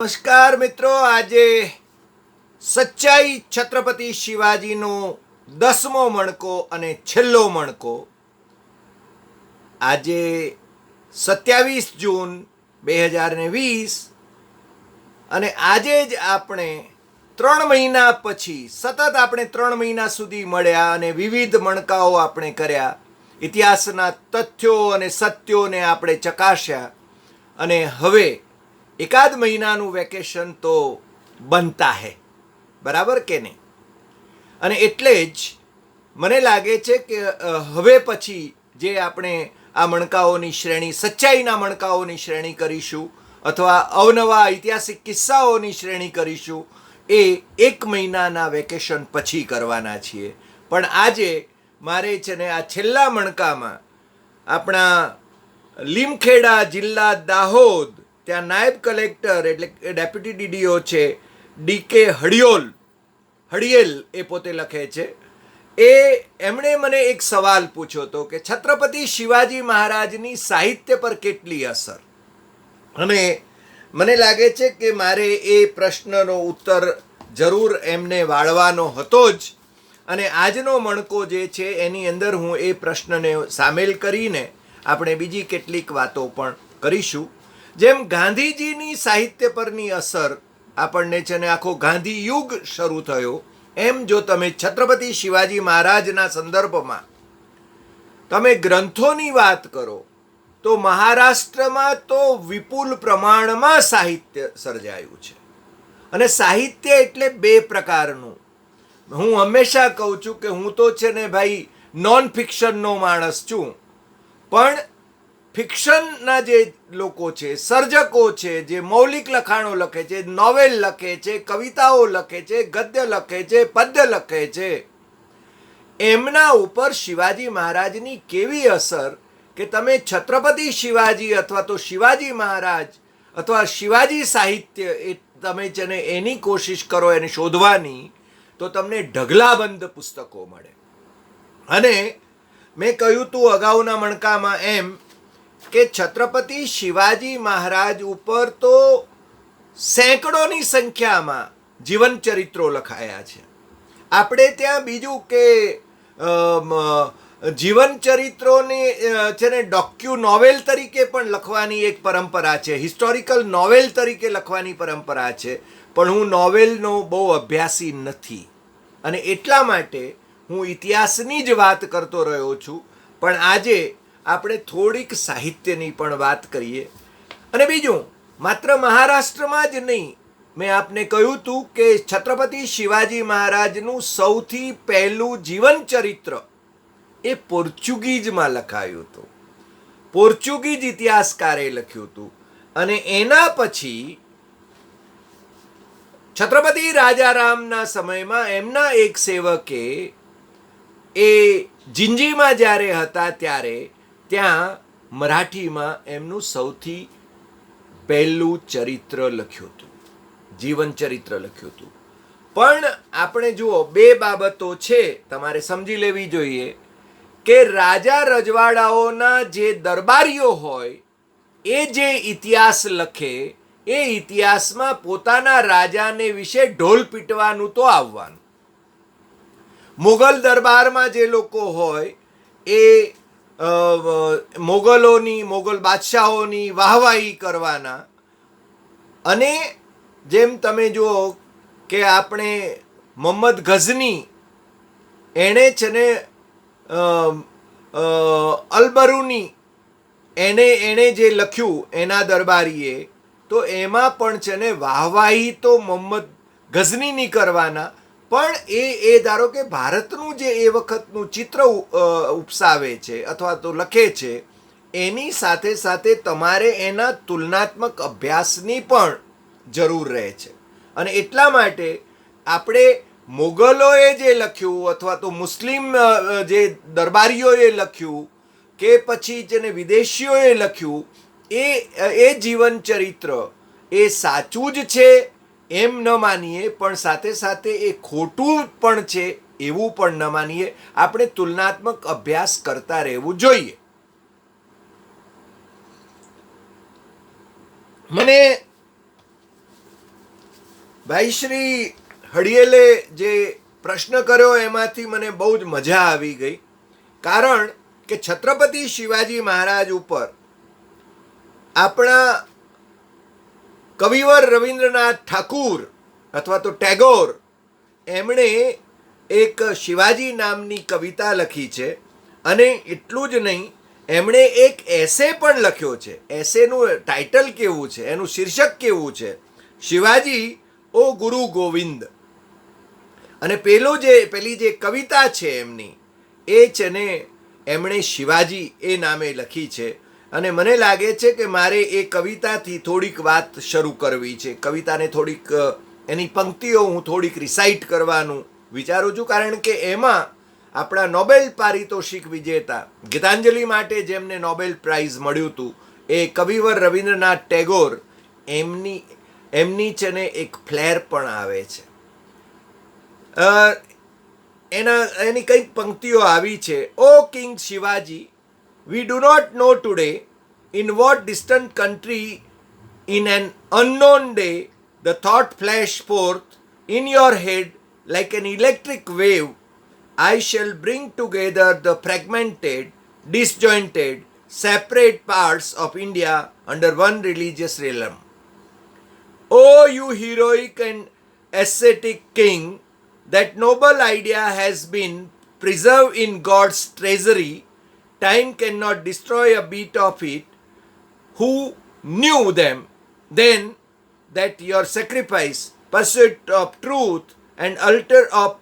નમસ્કાર મિત્રો, આજે સચ્ચાઈ છત્રપતિ શિવાજીનો 10મો મણકો અને છેલ્લો મણકો. આજે 27 જૂન 2020 અને આજે જ આપણે 3 મહિના પછી સતત આપણે 3 મહિના સુધી મળ્યા અને વિવિધ મણકાઓ આપણે કર્યા, ઇતિહાસના તથ્યો અને સત્યોને આપણે ચકાસ્યા અને હવે एकाध महीनाનું વેકેશન તો બનતા હે, બરાબર કે નહીં? અને એટલે જ મને લાગે છે કે હવે પછી જે આપણે આ મણકાઓની શ્રેણી, સચ્ચાઈના મણકાઓની શ્રેણી કરીશું અથવા અવનવા ઐતિહાસિક કિસ્સાઓની શ્રેણી કરીશું, એ 1 મહિનાના વેકેશન પછી કરવાના છીએ. પણ આજે મારે છે ને આ છેલ્લા મણકામાં આપણા લીમખેડા જિલ્લા દાહોદ, ત્યાં નાયબ કલેક્ટર એટલે ડેપ્યુટી ડીડીઓ છે ડીકે હડિયેલ એ પોતે લખે છે, એમણે મને એક સવાલ પૂછ્યો હતો કે છત્રપતિ શિવાજી મહારાજની સાહિત્ય પર કેટલી અસર. અને મને લાગે છે કે મારે એ પ્રશ્નનો ઉત્તર જરૂર એમને વાળવાનો હતો જ, અને આજનો મણકો જે છે એની અંદર હું એ પ્રશ્નને સામેલ કરીને આપણે બીજી કેટલીક વાતો પણ કરીશું. જેમ ગાંધીજીની સાહિત્ય પરની અસર આપણને છે ને આખો ગાંધી યુગ શરૂ થયો, એમ જો તમે છત્રપતિ શિવાજી મહારાજના સંદર્ભમાં તમે ગ્રંથોની વાત કરો તો મહારાષ્ટ્રમાં તો વિપુલ પ્રમાણમાં સાહિત્ય સર્જાયું છે. અને સાહિત્ય એટલે 2 પ્રકારનું. હું હંમેશા કહું છું કે હું તો છે ને ભાઈ નોન ફિક્શનનો માણસ છું, પણ ફિક્શનના જે લોકો છે, સર્જકો છે, જે મૌલિક લખાણો લખે છે, નોવેલ લખે છે, કવિતાઓ લખે છે, ગદ્ય લખે છે, પદ્ય લખે છે, એમના ઉપર શિવાજી મહારાજની કેવી અસર કે તમે છત્રપતિ શિવાજી અથવા તો શિવાજી મહારાજ અથવા શિવાજી સાહિત્ય એ તમે છે ને એની કોશિશ કરો એને શોધવાની, તો તમને ઢગલાબંધ પુસ્તકો મળે. અને મેં કહ્યું તું અગાઉના મણકામાં એમ કે છત્રપતિ શિવાજી મહારાજ ઉપર તો સેંકડોની સંખ્યામાં જીવન ચરિત્રો લખાયા છે. આપણે ત્યાં બીજું કે જીવન ચરિત્રોને છે ને ડોક્યુ નોવેલ તરીકે પણ લખવાની એક પરંપરા છે, હિસ્ટોરિકલ નોવેલ તરીકે લખવાની પરંપરા છે, પણ હું નોવેલનો બહુ અભ્યાસી નથી અને એટલા માટે હું ઇતિહાસની જ વાત કરતો રહ્યો છું. પણ આજે આપણે થોડીક સાહિત્યની પણ વાત કરીએ. અને બીજું, માત્ર મહારાષ્ટ્રમાં જ નહીં, મેં આપને કહ્યું હતું કે છત્રપતિ શિવાજી મહારાજનું સૌથી પહેલું જીવન ચરિત્ર એ પોર્ચુગીઝમાં લખાયું હતું, પોર્ચુગીઝ ઇતિહાસકારે લખ્યું હતું. અને એના પછી છત્રપતિ રાજારામના સમયમાં એમના એક સેવકે એ જિંજીમાં જ્યારે હતા ત્યારે ત્યાં મરાઠીમાં એમનું સૌથી પહેલું ચરિત્ર લખ્યું હતું, જીવન ચરિત્ર લખ્યું હતું. પણ આપણે જુઓ, 2 બાબતો છે તમારે સમજી લેવી જોઈએ કે રાજા રજવાડાઓના જે દરબારીઓ હોય એ જે ઇતિહાસ લખે, એ ઇતિહાસમાં પોતાના રાજાને વિશે ઢોલ પીટવાનું તો આવવાનું. મુગલ દરબારમાં જે લોકો હોય એ મોગલ બાદશાહોની વાહવાહી કરવાના. અને જેમ તમે જુઓ કે આપણે મોહમ્મદ ગઝની, એણે છે ને અલબરુની એણે જે લખ્યું એના દરબારીએ, તો એમાં પણ છે ને વાહવાહી તો મોહમ્મદ ગઝનીની કરવાના, પણ એ ધારો કે ભારતનું જે એ વખતનું ચિત્ર ઉપસાવે છે અથવા તો લખે છે, એની સાથે સાથે તમારે એના તુલનાત્મક અભ્યાસની પણ જરૂર રહે છે. અને એટલા માટે આપણે મોગલોએ જે લખ્યું અથવા તો મુસ્લિમ જે દરબારીઓએ લખ્યું કે પછી જેને વિદેશીઓએ લખ્યું, એ જીવન ચરિત્ર એ સાચું જ છે એમ ન માનીએ, પણ સાથે સાથે એ ખોટું પણ છે એવું પણ ન માનીએ. આપણે તુલનાત્મક અભ્યાસ કરતા રહેવું જોઈએ. મને ભાઈ શ્રી હડિયેલે જે પ્રશ્ન કર્યો એમાંથી મને બહુ જ મજા આવી ગઈ, કારણ કે છત્રપતિ શિવાજી મહારાજ ઉપર આપણા કવિવર રવિન્દ્રનાથ ઠાકુર અથવા તો ટેગોર એમણે એક શિવાજી નામની કવિતા લખી છે, અને એટલું જ નહીં, એમણે એક એસે પણ લખ્યો છે. એસેનું ટાઇટલ કેવું છે, એનું શીર્ષક કેવું છે? શિવાજી ઓ ગુરુ ગોવિંદ. અને પેલી જે કવિતા છે એમની, એ છે ને એમણે શિવાજી એ નામે લખી છે. અને મને લાગે છે કે મારે એ કવિતાથી થોડીક વાત શરૂ કરવી છે. કવિતાને થોડીક એની પંક્તિઓ હું થોડીક રિસાઇટ કરવાનું વિચારું છું, કારણ કે એમાં આપણા નોબેલ પારિતોષિક વિજેતા ગીતાંજલિ માટે જેમને નોબેલ પ્રાઇઝ મળ્યું હતું એ કવિવર રવિન્દ્રનાથ ટેગોર, એમની છે ને એક ફ્લેર પણ આવે છે. એની કંઈક પંક્તિઓ આવી છે. O king Shivaji, we do not know today in what distant country in an unknown day the thought flashed forth in your head like an electric wave. I shall bring together the fragmented, disjointed, separate parts of India under one religious realm. O you heroic and ascetic king, that noble idea has been preserved in God's treasury. Time cannot destroy a bit of it. Who knew them then that your sacrifice, pursuit of truth, and altar of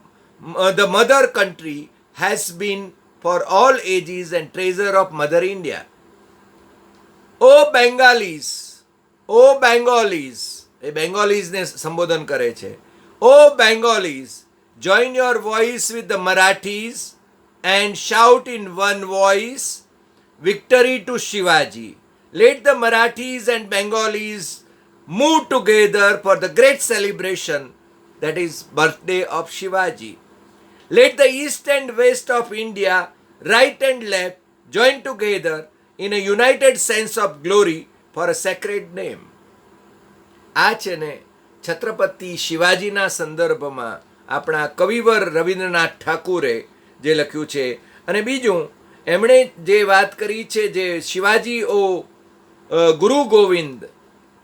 the mother country has been for all ages and treasure of Mother India. O Bengalis, O Bengalis, એ બેંગોલીઝને સંબોધન કરે છે. O Bengalis, join your voice with the Marathis and shout in one voice, victory to Shivaji. Let the Marathis and Bengalis move together for the great celebration that is birthday of Shivaji. Let the east and west of India, right and left, join together in a united sense of glory for a sacred name. આ છે ને છત્રપતિ શિવાજીના સંદર્ભમાં આપણા કવિવર રવિન્દ્રનાથ ઠાકુરે જે લખ્યું છે. અને બીજું એમણે જે વાત કરી છે, જે શિવાજી ઓ ગુરુ ગોવિંદ,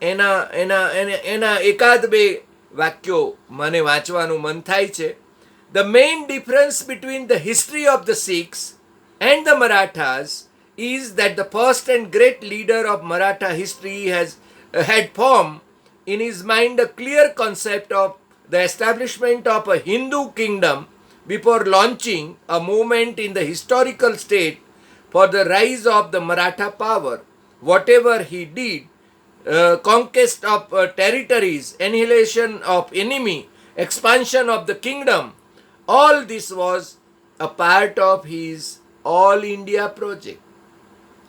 એના એકાદ બે વાક્યો મને વાંચવાનું મન થાય છે. The main difference between the history of the Sikhs and the Marathas is that the first and great leader of Maratha history had formed in his mind a clear concept of the establishment of a Hindu kingdom before launching a movement in the historical state for the rise of the Maratha power. Whatever he did, conquest of territories, annihilation of enemy, expansion of the kingdom, all this was a part of his All India project.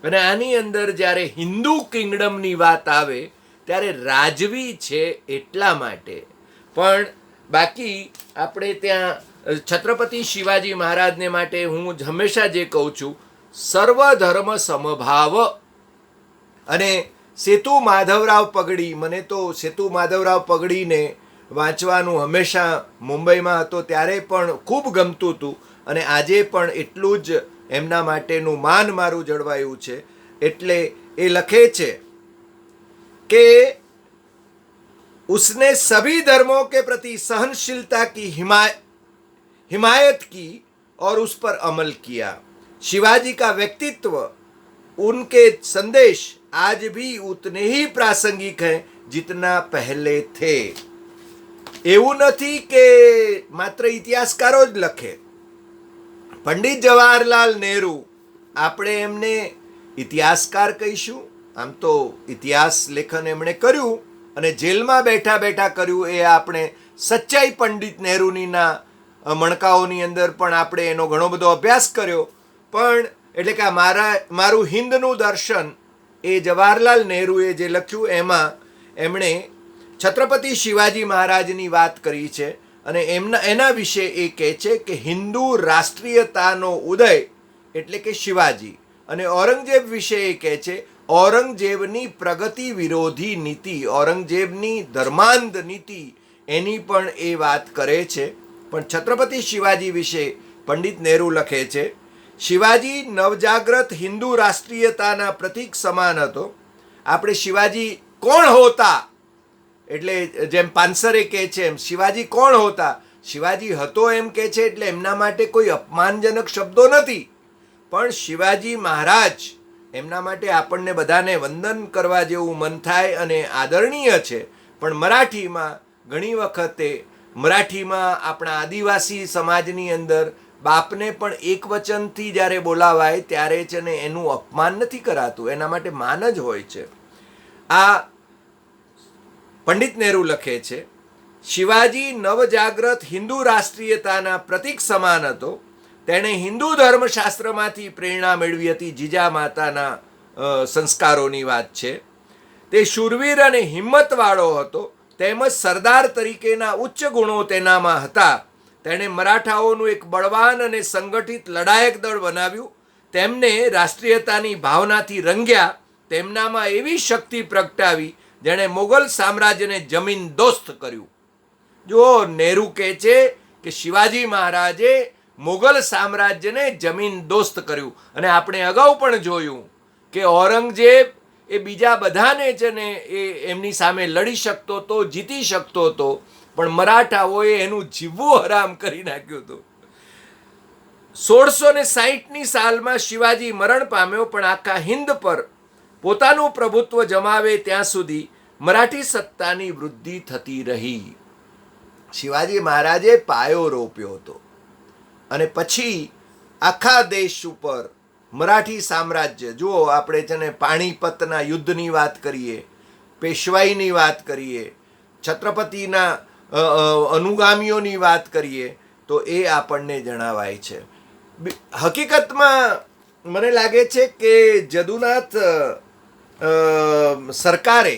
અને આની અંદર જ્યારે હિન્દુ કિંગડમની વાત આવે ત્યારે રાજવી છે એટલા માટે. પણ બાકી આપણે ત્યાં છત્રપતિ શિવાજી મહારાજને માટે હું હંમેશા જે કહું છું, સર્વધર્મ સમભાવ. અને સેતુ માધવરાવ પગડી, મને તો સેતુ માધવરાવ પગડીને વાંચવાનું હંમેશા મુંબઈમાં હતો ત્યારે પણ ખૂબ ગમતું હતું, અને આજે પણ એટલું જ એમના માટેનું માન મારું જળવાયું છે. એટલે એ લખે છે કે उसने सभी धर्मों के प्रति सहनशीलता की हिमायत की और उस पर अमल किया. शिवाजी का व्यक्तित्व, उनके संदेश आज भी उतने ही प्रासंगिक हैं जितना पहले थे. એવું નથી કે માત્ર ઇતિહાસકારો જ લખે. પંડિત જવાહરલાલ નહેરુ, આપણે એમને ઇતિહાસકાર કહીશું? આમ તો ઇતિહાસ લેખન એમણે કર્યું અને જેલમાં બેઠા બેઠા કર્યું. એ આપણે સચ્ચાઈ પંડિત નહેરુનીના મણકાઓની અંદર પણ આપણે એનો ઘણો બધો અભ્યાસ કર્યો. પણ એટલે કે મારું હિન્દનું દર્શન, એ જવાહરલાલ નહેરુએ જે લખ્યું એમાં એમણે છત્રપતિ શિવાજી મહારાજની વાત કરી છે. અને એના વિશે એ કહે છે કે હિન્દુ રાષ્ટ્રીયતાનો ઉદય એટલે કે શિવાજી. અને ઔરંગઝેબ વિશે એ કહે છે ઔરંગઝેબની પ્રગતિ વિરોધી નીતિ, ઔરંગઝેબની ધર્માંધ નીતિ એની પણ એ વાત કરે છે. પણ છત્રપતિ શિવાજી વિશે પંડિત નહેરુ લખે છે, શિવાજી નવજાગ્રત હિન્દુ રાષ્ટ્રીયતાના પ્રતીક સમાન હતો. આપણે શિવાજી કોણ હોતા, એટલે જેમ પાનસરે કહે છે એમ શિવાજી કોણ હોતા, શિવાજી હતો એમ કે છે એટલે એમના માટે કોઈ અપમાનજનક શબ્દો નથી, પણ શિવાજી મહારાજ એમના માટે આપણને બધાને વંદન કરવા જેવું મન થાય અને આદરણીય છે. પણ મરાઠીમાં ઘણી વખતે આપણા આદિવાસી સમાજની અંદર બાપને પણ એક વચનથી જ્યારે બોલાવાય ત્યારે છે ને એનું અપમાન નથી કરાતું, એના માટે માન જ હોય છે. આ પંડિત નહેરુ લખે છે, શિવાજી નવજાગ્રત હિન્દુ રાષ્ટ્રીયતાના પ્રતીક સમાન હતો. તેણે હિન્દુ ધર્મશાસ્ત્રમાંથી પ્રેરણા મેળવી હતી. જીજા માતાના સંસ્કારોની વાત છે. તે શૂરવીર અને હિંમતવાળો હતો, તેમજ સરદાર તરીકેના ઉચ્ચ ગુણો તેનામાં હતા. તેણે મરાઠાઓનું એક બળવાન અને સંગઠિત લડાયક દળ બનાવ્યું. તેમને રાષ્ટ્રીયતાની ભાવનાથી રંગ્યા. તેમનામાં એવી શક્તિ પ્રગટાવી જેણે મોગલ સામ્રાજ્યને જમીન દોસ્ત કર્યું. જો નહેરુ કહે છે કે શિવાજી મહારાજે મોગલ સામ્રાજ્યને જમીન દોસ્ત કર્યું. અને આપણે અગાઉ પણ જોયું કે ઔરંગઝેબ એ બીજા બધાને છે ને એ એમની સામે લડી શકતો હતો, જીતી શકતો હતો, પણ મરાઠાઓએ એનું જીવવું હરામ કરી નાખ્યું હતું. 1660ની સાલમાં શિવાજી મરણ પામ્યો, પણ આખા હિંદ પર પોતાનું પ્રભુત્વ જમાવે ત્યાં સુધી મરાઠી સત્તાની વૃદ્ધિ થતી રહી. શિવાજી મહારાજે પાયો રોપ્યો હતો અને પછી આખા દેશ ઉપર મરાઠી સામ્રાજ્ય, જુઓ આપણે છે ને પાણીપતના યુદ્ધની વાત કરીએ, પેશવાઈની વાત કરીએ, છત્રપતિના અનુગામીઓની વાત કરીએ તો એ આપણને જણાવાય છે. હકીકતમાં મને લાગે છે કે જદુનાથ સરકારે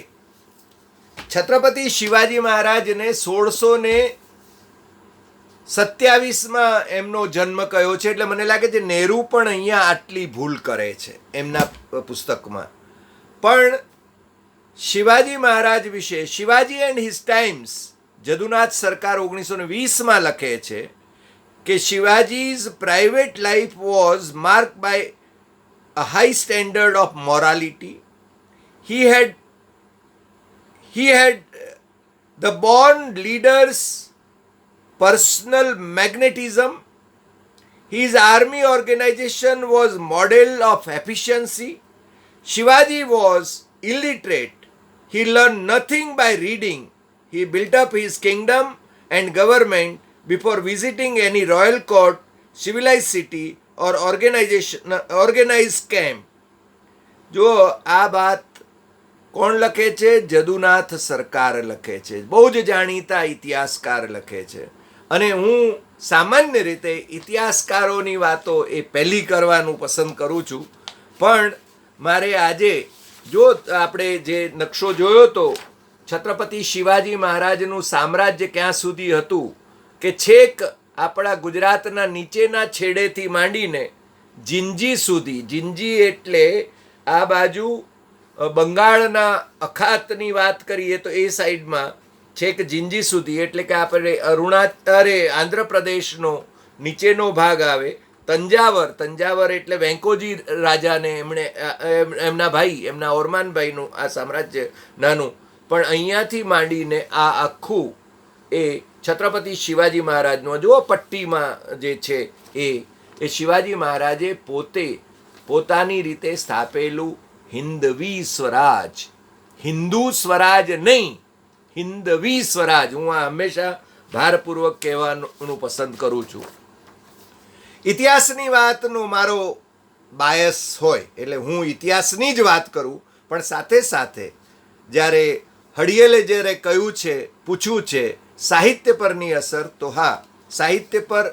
છત્રપતિ શિવાજી મહારાજને 1627માં એમનો જન્મ કયો છે, એટલે મને લાગે છે નહેરુ પણ અહીંયા આટલી ભૂલ કરે છે એમના પુસ્તકમાં. પણ શિવાજી મહારાજ વિશે Shivaji and his times Jadunath Sarkar 1920માં લખે છે કે Shivaji's private life was mark by a high standard of morality. He had the born leader's personal magnetism. His army organization was model of efficiency. Shivaji was illiterate. He learned nothing by reading. He built up his kingdom and government before visiting any royal court, civilized city or organized camp. જો આ બાત કોણ લખે છે? જદુનાથ સરકાર લખે છે. બહુ જ જાણીતા ઇતિહાસકાર લખે છે. અને હું સામાન્ય રીતે ઇતિહાસકારોની વાતો એ પહેલી કરવાનું પસંદ કરું છું, પણ મારે આજે જો આપણે જે નકશો જોયો તો છત્રપતિ શિવાજી મહારાજનું સામ્રાજ્ય ક્યાં સુધી હતું કે છેક આપણા ગુજરાતના નીચેના છેડેથી માંડીને જિંજી સુધી, જિંજી એટલે આ બાજુ બંગાળના અખાતની વાત કરીએ તો એ સાઈડમાં છેક જિંજી સુધી, એટલે કે આપણે આંધ્રપ્રદેશનો નીચેનો ભાગ આવે. તંજાવર એટલે વેંકોજી રાજાને એમના ભાઈ, એમના ઓરમાનભાઈનું આ સામ્રાજ્ય નાનું, પણ અહીંયાથી માંડીને આ આખું એ છત્રપતિ શિવાજી મહારાજનો જુઓ પટ્ટીમાં જે છે એ શિવાજી મહારાજે પોતાની રીતે સ્થાપેલું હિન્દવી સ્વરાજ. હિન્દુ સ્વરાજ નહીં, હિન્દવી સ્વરાજ. હું આ હંમેશા ભારપૂર્વક કહેવાનું પસંદ કરું છું. ઇતિહાસની વાતનો મારો બાયસ હોય એટલે હું ઇતિહાસની જ વાત કરું, પણ સાથે સાથે જ્યારે હડિયેલે જ્યારે કહ્યું છે, પૂછ્યું છે સાહિત્ય પરની અસર, તો હા, સાહિત્ય પર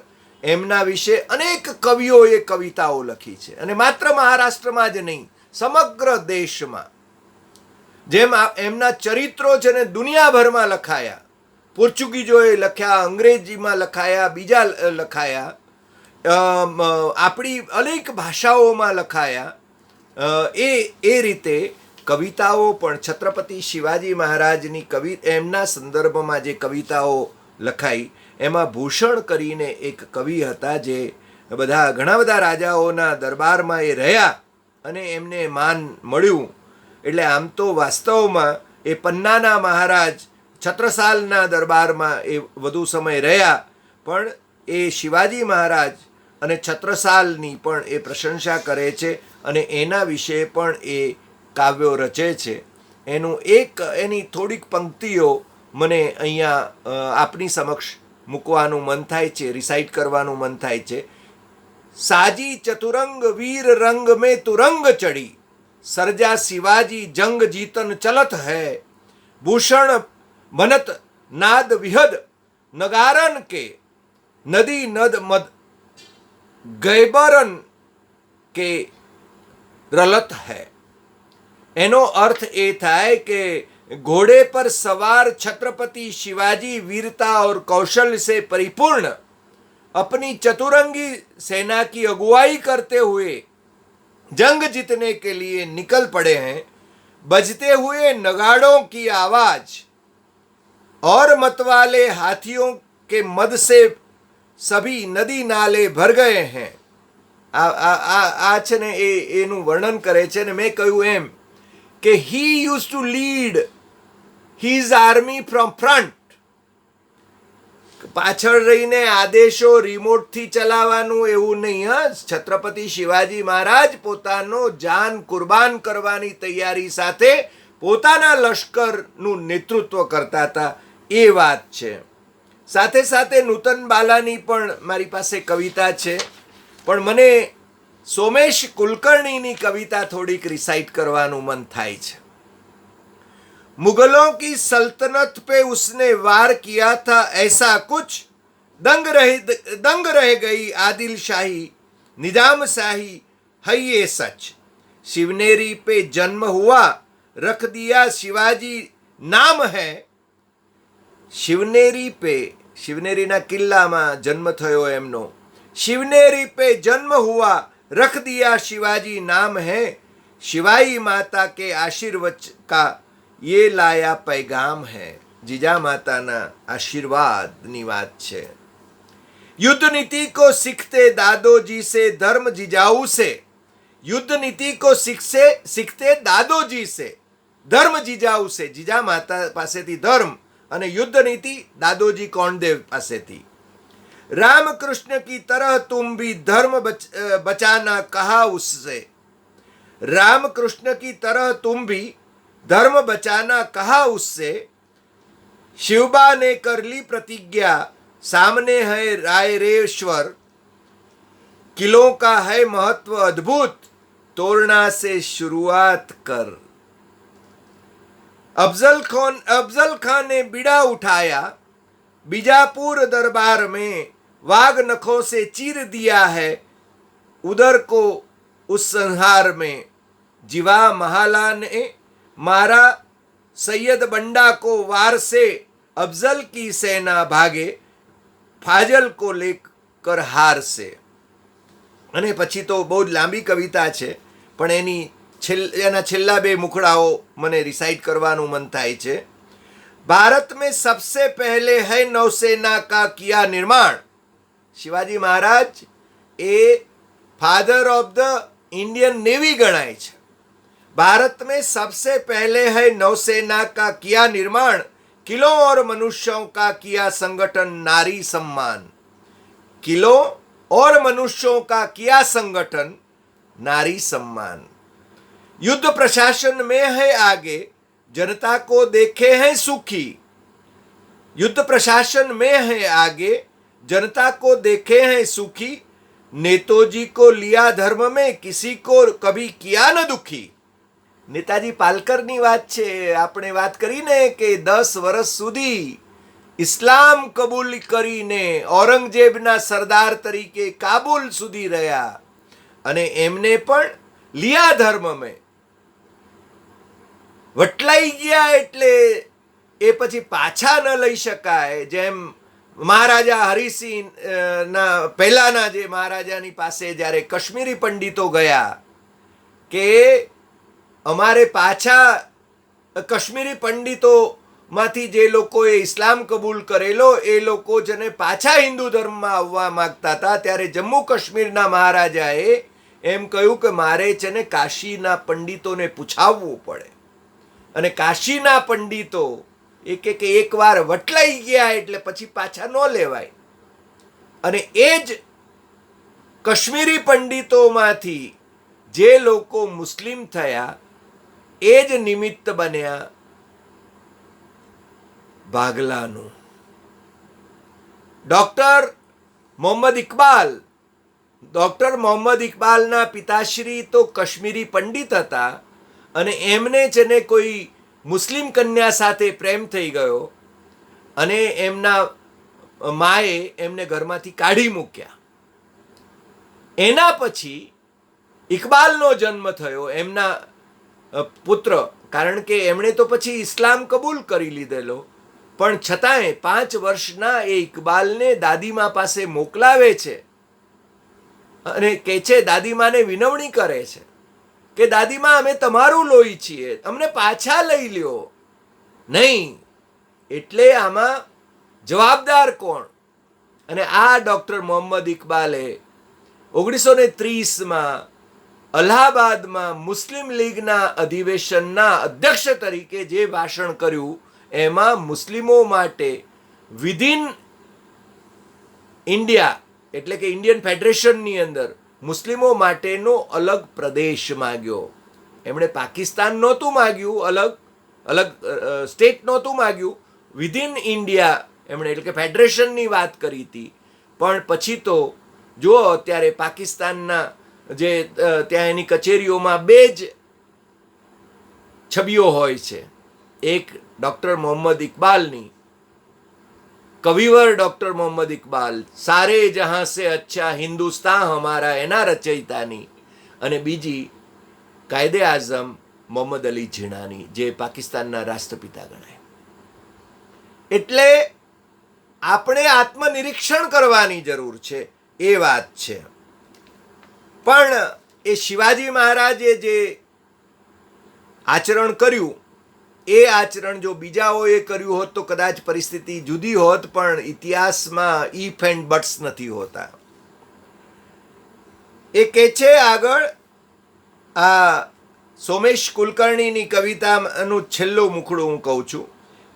એમના વિશે અનેક કવિઓએ કવિતાઓ લખી છે. અને માત્ર મહારાષ્ટ્રમાં જ નહીં, સમગ્ર દેશમાં. જેમ એમના ચરિત્રો છે ને દુનિયાભરમાં લખાયા, પોર્ચુગીઝોએ લખ્યા, અંગ્રેજીમાં લખાયા, બીજા લખાયા, આપણી અનેક ભાષાઓમાં લખાયા. એ રીતે કવિતાઓ પણ છત્રપતિ શિવાજી મહારાજની એમના સંદર્ભમાં જે કવિતાઓ લખાઈ એમાં ભૂષણ કરીને એક કવિ હતા જે ઘણા બધા રાજાઓના દરબારમાં એ રહ્યા અને એમને માન મળ્યું. એટલે આમ તો વાસ્તવમાં એ પન્નાના મહારાજ છત્રસાલના દરબારમાં એ વધુ સમય રહ્યા, પણ એ શિવાજી મહારાજ અને છત્રસાલની પણ એ પ્રશંસા કરે છે અને એના વિશે પણ એ કાવ્યો રચે છે. એની થોડીક પંક્તિઓ મને અહીંયા આપની સમક્ષ મૂકવાનું મન થાય છે, રિસાઇટ કરવાનું મન થાય છે. સાજી ચતુરંગ વીર રંગ में तुरंग चढ़ी, सरजा शिवाजी जंग जीतन चलत है, भूषण बनत नाद विहद नगारन के, नदी नद मद गैबरन के रलत है. એનો અર્થ એ થાય કે घोड़े पर सवार छत्रपति शिवाजी वीरता और कौशल से परिपूर्ण अपनी चतुरंगी सेना की अगुवाई करते हुए जंग जीतने के लिए निकल पड़े हैं. बजते हुए नगाड़ों की आवाज और मतवाले हाथियों के मद से सभी नदी नाले भर गए हैं. આ છે ને એનું વર્ણન કરે છે ને મેં કહ્યું એમ કે he used to lead his army from front. પાછળ રહીને આદેશો રિમોટથી ચલાવવાનું એવું નહીં. છત્રપતિ શિવાજી મહારાજ પોતાનો જાન કુરબાન કરવાની તૈયારી સાથે પોતાના લશ્કરનું નેતૃત્વ કરતા હતા, એ વાત છે. સાથે સાથે નૂતન બાલાની પણ મારી પાસે કવિતા છે, પણ મને સોમેશ કુલકર્ણીની કવિતા થોડીક રિસાઇટ કરવાનું મન થાય છે. मुगलों की सल्तनत पे उसने वार किया था ऐसा कुछ, दंग रह गई आदिल शाही निजाम शाही है ये सच. शिवनेरी पे जन्म हुआ रख दिया शिवाजी नाम है. શિવનેરીના કિલ્લામાં જન્મ થયો એમનો. शिवनेरी पे जन्म हुआ रख दिया शिवाजी नाम है, शिवाई माता के आशीर्वाद का ये लाया पैगाम है. जीजा माताના આશીર્વાદની વાત છે. युद्ध नीति को सीखते दादोजी से धर्म जिजाऊ से, युद्ध नीति को सीखते दादोजी से धर्म जिजाऊ से. जीजा माता પાસેથી ધર્મ અને युद्ध नीति दादोजी कोंडदेव પાસેથી. राम कृष्ण की तरह तुम भी धर्म बचाना कहा उससे, राम कृष्ण की तरह तुम भी धर्म बचाना कहा उससे. शिवबा ने कर ली प्रतिज्ञा सामने है रायरेश्वर, किलों का है महत्व अद्भुत तोड़ना से शुरुआत कर. अफजल खान ने बिड़ा उठाया बीजापुर दरबार में, वाग नखों से चीर दिया है उधर को उस संहार में. जीवा महाला ने मारा सैयद बंडा को वार से, अफजल की सेना भागे फाजल को लेकर हार से. અને પછી તો બહુ જ લાંબી કવિતા છે, પણ એના છેલ્લા બે મુખડાઓ મને રિસાઇટ કરવાનું મન થાય છે. भारत में सबसे पहले है नौसेना का किया निर्माण. Shivaji Maharaj a father of the Indian navy गणाय છે. भारत में सबसे पहले है नौसेना का किया निर्माण, किलों और मनुष्यों का किया संगठन नारी सम्मान. किलों और मनुष्यों का किया संगठन नारी सम्मान. युद्ध प्रशासन में है आगे जनता को देखे हैं सुखी. युद्ध प्रशासन में है आगे जनता को देखे हैं सुखी. नेताजी को लिया धर्म में किसी को कभी किया न दुखी. નેતાજી પાલકરની વાત છે. આપણે વાત કરીને કે 10 વર્ષ સુધી ઇસ્લામ કબૂલ કરીને ઔરંગઝેબના સરદાર તરીકે કાબુલ સુધી રહ્યા અને એમને પણ લિયા ધર્મ મેં વટલાઈ ગયા, એટલે એ પછી પાછા ન લઈ શકાય. જેમ મહારાજા હરિસિંહ ના પહેલાના જે મહારાજાની પાસે જ્યારે કાશ્મીરી પંડિતો ગયા કે અમારે પાછા કાશ્મીરી પંડિતોમાંથી જે લોકોએ ઇસ્લામ કબૂલ કરેલો એ લોકો જેને પાછા હિન્દુ ધર્મમાં આવવા માગતા હતા, ત્યારે જમ્મુ કાશ્મીરના મહારાજાએ એમ કહ્યું કે મારે છે ને કાશીના પંડિતોને પૂછાવવું પડે. અને કાશીના પંડિતો એ કે એકવાર વટલાઈ ગયા એટલે પછી પાછા ન લેવાય. અને એ જ કાશ્મીરી પંડિતોમાંથી જે લોકો મુસ્લિમ થયા એ જ નિમિત્ત બન્યા ભાગલાનું. ડોક્ટર મોહમ્મદ ઇકબાલના પિતાશ્રી તો કાશ્મીરી પંડિત હતા અને એમને છે ને કોઈ મુસ્લિમ કન્યા સાથે પ્રેમ થઈ ગયો અને એમના માએ એમને ઘરમાંથી કાઢી મૂક્યા. એના પછી ઇકબાલનો જન્મ થયો, એમના પુત્ર, કારણ કે એમણે તો પછી ઇસ્લામ કબૂલ કરી લીધેલો, પણ છતાંય 5 વર્ષના એ ઇકબાલને દાદીમા પાસે મોકલાવે છે અને કહે છે, દાદીમાને વિનવણી કરે છે કે દાદીમા અમે તમારું લોહી છીએ, અમને પાછા લઈ લ્યો. નહીં, એટલે આમાં જવાબદાર કોણ? અને આ ડોક્ટર મોહમ્મદ ઇકબાલે 1930માં અલ્હાબાદમાં મુસ્લિમ લીગના અધિવેશનના અધ્યક્ષ તરીકે જે ભાષણ કર્યું એમાં મુસ્લિમો માટે વિધિન ઇન્ડિયા એટલે કે ઇન્ડિયન ફેડરેશનની અંદર મુસ્લિમો માટેનો અલગ પ્રદેશ માગ્યો. એમણે પાકિસ્તાન નહોતું માગ્યું, અલગ સ્ટેટ નહોતું માગ્યું, વિધિન ઇન્ડિયા એમણે એટલે કે ફેડરેશનની વાત કરી હતી. પણ પછી તો જુઓ, અત્યારે પાકિસ્તાનના જે ત્યાં એની કચેરીઓમાં 2 જ છબીઓ હોય છે, એક ડૉક્ટર મોહમ્મદ ઇકબાલની, કવિવર ડૉક્ટર મોહમ્મદ ઇકબાલ, સારે જહાં સે અચ્છા હિન્દુસ્તાન હમારા, એના રચયિતાની, અને બીજી કાયદે આઝમ મોહમ્મદ અલી ઝીણાની, જે પાકિસ્તાનના રાષ્ટ્રપિતા ગણાય. એટલે આપણે આત્મનિરીક્ષણ કરવાની જરૂર છે, એ વાત છે. પણ એ શિવાજી મહારાજે જે આચરણ કર્યું એ આચરણ જો બીજાઓએ કર્યું હોત તો કદાચ પરિસ્થિતિ જુદી હોત, પણ ઇતિહાસમાં ઇફ એન્ડ બટ્સ નથી હોતા. એ કહે છે આગળ, આ સોમેશ કુલકર્ણીની કવિતાનું છેલ્લું મુખડું હું કહું છું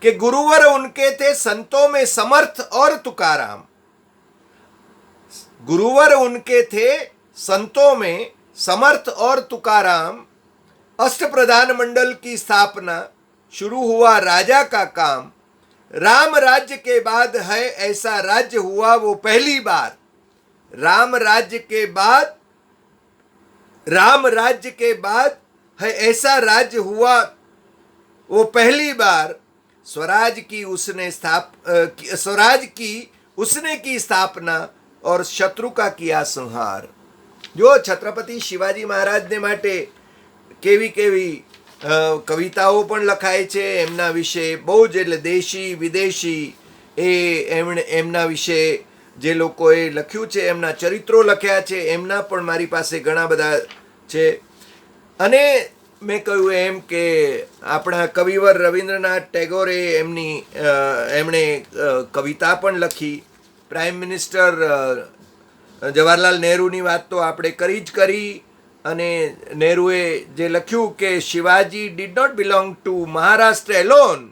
કે ગુરુવર ઉનકે થે સંતો में समर्थ और तुकाराम, गुरुवर उनके थे संतों में समर्थ और तुकाराम, अष्ट प्रधान मंडल की स्थापना, शुरू हुआ राजा का काम, राम राज्य के बाद है ऐसा राज्य हुआ वो पहली बार, राम राज्य के बाद है ऐसा राज्य हुआ वो पहली बार, स्वराज की उसने की स्थापना और शत्रु का किया संहार. જો છત્રપતિ શિવાજી મહારાજને માટે કેવી કેવી કવિતાઓ પણ લખાય છે એમના વિશે, બહુ જ, એટલે દેશી વિદેશી, એમના વિશે જે લોકોએ લખ્યું છે, એમના ચરિત્રો લખ્યા છે, એમના પણ મારી પાસે ઘણા બધા છે. અને મેં કહ્યું એમ કે આપણા કવિવર રવિન્દ્રનાથ ટેગોરે એમણે કવિતા પણ લખી. પ્રાઇમ મિનિસ્ટર જવાહરલાલ નહેરુની વાત તો આપણે કરી જ કરી, અને નહેરુએ જે લખ્યું કે Shivaji did not belong to Maharashtra alone,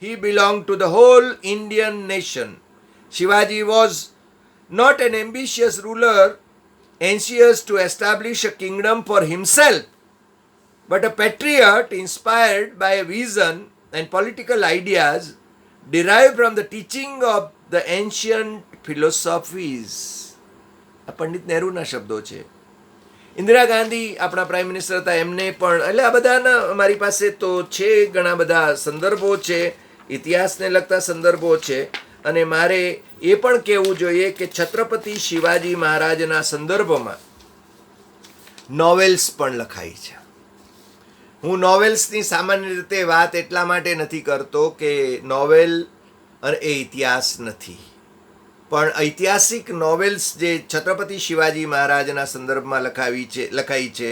he belong to the whole Indian nation. Shivaji was not an ambitious ruler anxious to establish a kingdom for himself, but a patriot inspired by a vision and political ideas derived from the teaching of the ancient philosophies. આ પંડિત નહેરુના શબ્દો છે. ઇન્દિરા ગાંધી આપણા prime minister હતા, એમને પણ, એટલે આ બધાના મારી પાસે તો છે, ઘણા બધા સંદર્ભો છે, ઇતિહાસને લગતા સંદર્ભો છે. અને મારે એ પણ કહેવું જોઈએ કે છત્રપતિ શિવાજી મહારાજના સંદર્ભમાં નોવેલ્સ પણ લખાઈ છે. હું નોવેલ્સની સામાન્ય રીતે વાત એટલા માટે નથી કરતો કે નોવેલ અને એ ઇતિહાસ નથી, પણ ઐતિહાસિક નોવેલ્સ જે છત્રપતિ શિવાજી મહારાજના સંદર્ભમાં લખાઈ છે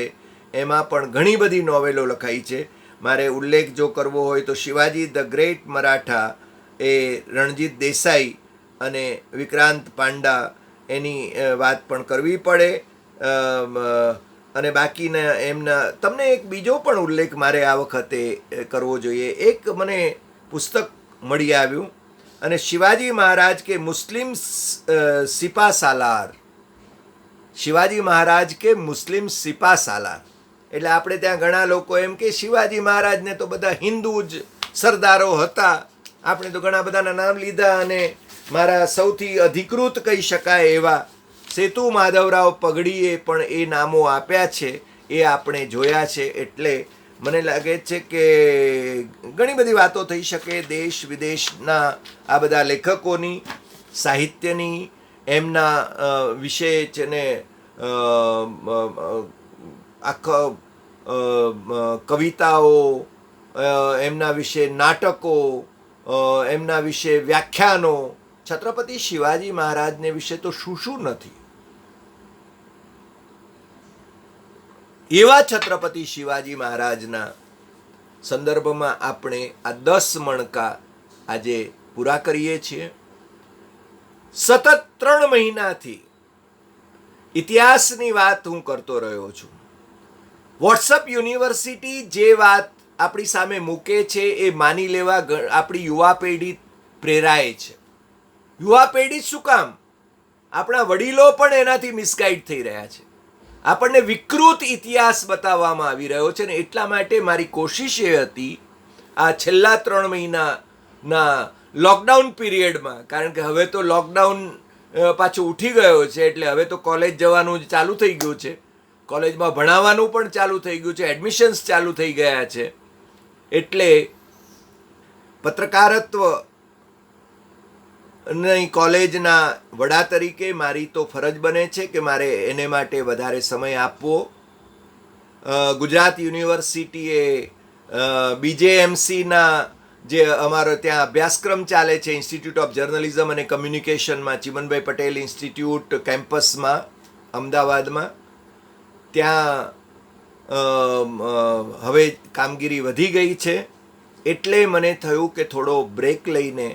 એમાં પણ ઘણી બધી નોવેલો લખાઈ છે. મારે ઉલ્લેખ જો કરવો હોય તો શિવાજી ધ ગ્રેટ મરાઠા એ રણજીત દેસાઈ અને વિક્રાંત પાંડા એની વાત પણ કરવી પડે. અને બાકીના એમના તમને એક બીજો પણ ઉલ્લેખ મારે આ વખતે કરવો જોઈએ. એક મને પુસ્તક મળી આવ્યું અને શિવાજી મહારાજ કે મુસ્લિમ સિપા સાલાર, શિવાજી મહારાજ કે મુસ્લિમ સિપા સાલાર. એટલે આપણે ત્યાં ઘણા લોકો એમ કે શિવાજી મહારાજને તો બધા હિન્દુ જ સરદારો હતા. આપણે તો ઘણા બધાના નામ લીધા અને મારા સૌથી અધિકૃત કહી શકાય એવા સેતુ માધવરાવ પગડીએ પણ એ નામો આપ્યા છે, એ આપણે જોયા છે. એટલે મને લાગે છે કે ઘણી બધી વાતો થઈ શકે દેશ વિદેશના આ બધા લેખકોની, સાહિત્યની, એમના વિશે છે ને આખા કવિતાઓ, એમના વિશે નાટકો, એમના વિશે વ્યાખ્યાનો. છત્રપતિ શિવાજી મહારાજને વિશે તો શું શું નથી. એવા છત્રપતિ શિવાજી મહારાજના સંદર્ભમાં આપણે આ 10 મણકા આજે પૂરા કરીએ છીએ. સતત 3 મહિનાથી ઇતિહાસની વાત હું કરતો રહ્યો છું. વોટ્સઅપ યુનિવર્સિટી જે વાત આપણી સામે મૂકે છે એ માની લેવા આપણી યુવા પેઢી પ્રેરાય છે. યુવા પેઢી શું કામ? આપણા વડીલો પણ એનાથી મિસગાઈડ થઈ રહ્યા છે. આપણને વિકૃત ઇતિહાસ બતાવવામાં આવી રહ્યો છે ને એટલા માટે મારી કોશિશ એ હતી આ છેલ્લા 3 મહિનાના લોકડાઉન પીરિયડમાં, કારણ કે હવે તો લોકડાઉન પાછું ઉઠી ગયો છે એટલે હવે તો કોલેજ જવાનું ચાલુ થઈ ગયું છે, કોલેજમાં ભણાવવાનું પણ ચાલુ થઈ ગયું છે, એડમિશન્સ ચાલુ થઈ ગયા છે. એટલે પત્રકારત્વ નહીં કોલેજના વડા તરીકે મારી તો ફરજ બને છે કે મારે એને માટે વધારે સમય આપવો. ગુજરાત યુનિવર્સિટીએ BJMCના જે અમારો ત્યાં અભ્યાસક્રમ ચાલે છે, ઇન્સ્ટિટ્યૂટ ઓફ જર્નલિઝમ અને કમ્યુનિકેશનમાં, ચિમનભાઈ પટેલ ઇન્સ્ટિટ્યૂટ કેમ્પસમાં અમદાવાદમાં, ત્યાં હવે કામગીરી વધી ગઈ છે. એટલે મને થયું કે થોડો બ્રેક લઈને,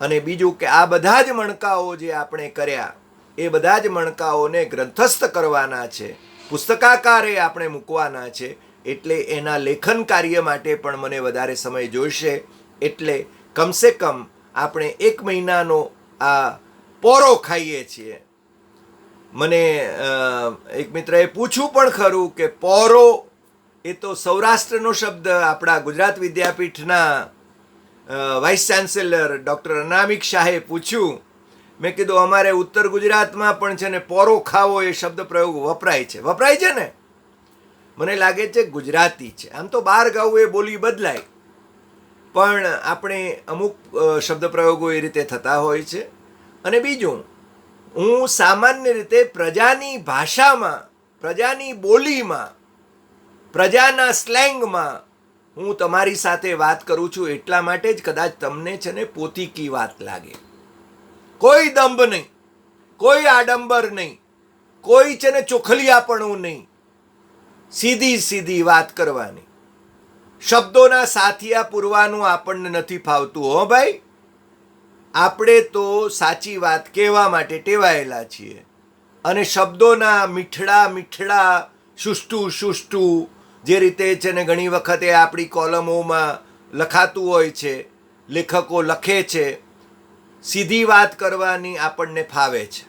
અને બીજું કે આ બધા જ મણકાઓ જે આપણે કર્યા એ બધા જ મણકાઓને ગ્રંથસ્થ કરવાના છે, પુસ્તકાકારે આપણે મૂકવાના છે. એટલે એના લેખન કાર્ય માટે પણ મને વધારે સમય જોઈશે. એટલે કમસે કમ આપણે 1 મહિનાનો આ પોરો ખાઈએ છીએ. મને એક મિત્રએ પૂછ્યું પણ ખરું કે પોરો એ તો સૌરાષ્ટ્રનો શબ્દ. આપણા Gujarat વિદ્યાપીઠના vice chancellor doctor Anamik શાહે પૂછ્યું. મેં કીધું અમારે ઉત્તર ગુજરાતમાં પણ છે ને પોરો ખાવો એ શબ્દ પ્રયોગ વપરાય છે ને. મને લાગે છે ગુજરાતી છે. આમ તો બહાર ગાવું એ બોલી બદલાય, પણ આપણે અમુક શબ્દ પ્રયોગો એ રીતે થતા હોય છે. અને બીજું, હું સામાન્ય રીતે પ્રજાની ભાષામાં, પ્રજાની બોલીમાં, પ્રજાના સ્લેંગમાં હું તમારી સાથે વાત કરું છું. એટલા માટે જ કદાચ તમને છે ને પોતીકી વાત લાગે. કોઈ દંભ નહીં, કોઈ આડંબર નહીં, કોઈ છે ને ચોખલિયાપણું નહીં, સીધી વાત કરવાની. શબ્દોના સાથિયા પૂરવાનું આપણને નથી ફાવતું હો ભાઈ. આપણે તો સાચી વાત કહેવા માટે ટેવાયેલા છીએ, અને શબ્દોના મીઠડા શુષ્ટુ જે રીતે છે ને ઘણી વખતે આપણી કોલમોમાં લખાતું હોય છે, લેખકો લખે છે, સીધી વાત કરવાની આપણને ફાવે છે,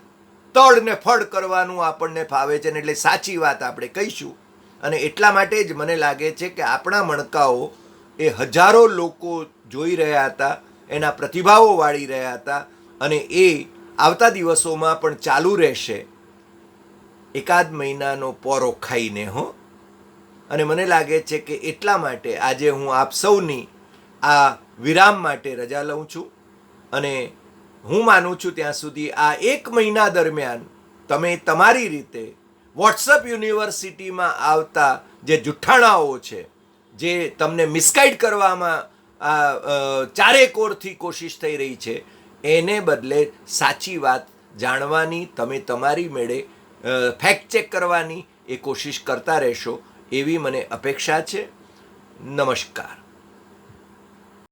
તડ ને ફડ કરવાનું આપણને ફાવે છે. એટલે સાચી વાત આપણે કહીશું. અને એટલા માટે જ મને લાગે છે કે આપણા મણકાઓ એ હજારો લોકો જોઈ રહ્યા હતા, એના પ્રતિભાવો વાળી રહ્યા હતા, અને એ આવતા દિવસોમાં પણ ચાલુ રહેશે. 1 મહિનાનો પોરો ખાઈને હો. અને મને લાગે છે કે એટલા માટે આજે હું આપ સૌની આ વિરામ માટે રજા લઉં છું. અને હું માનું છું ત્યાં સુધી આ 1 મહિના દરમિયાન તમે તમારી રીતે વોટ્સઅપ યુનિવર્સિટીમાં આવતા જે જુઠ્ઠાણાઓ છે, જે તમને મિસગાઈડ કરવામાં ચારેકોરથી કોશિશ થઈ રહી છે, એને બદલે સાચી વાત જાણવાની તમે તમારી મેળે ફેક્ટ ચેક કરવાની એ કોશિશ કરતા રહેશો. એવી મને અપેક્ષા છે. નમસ્કાર.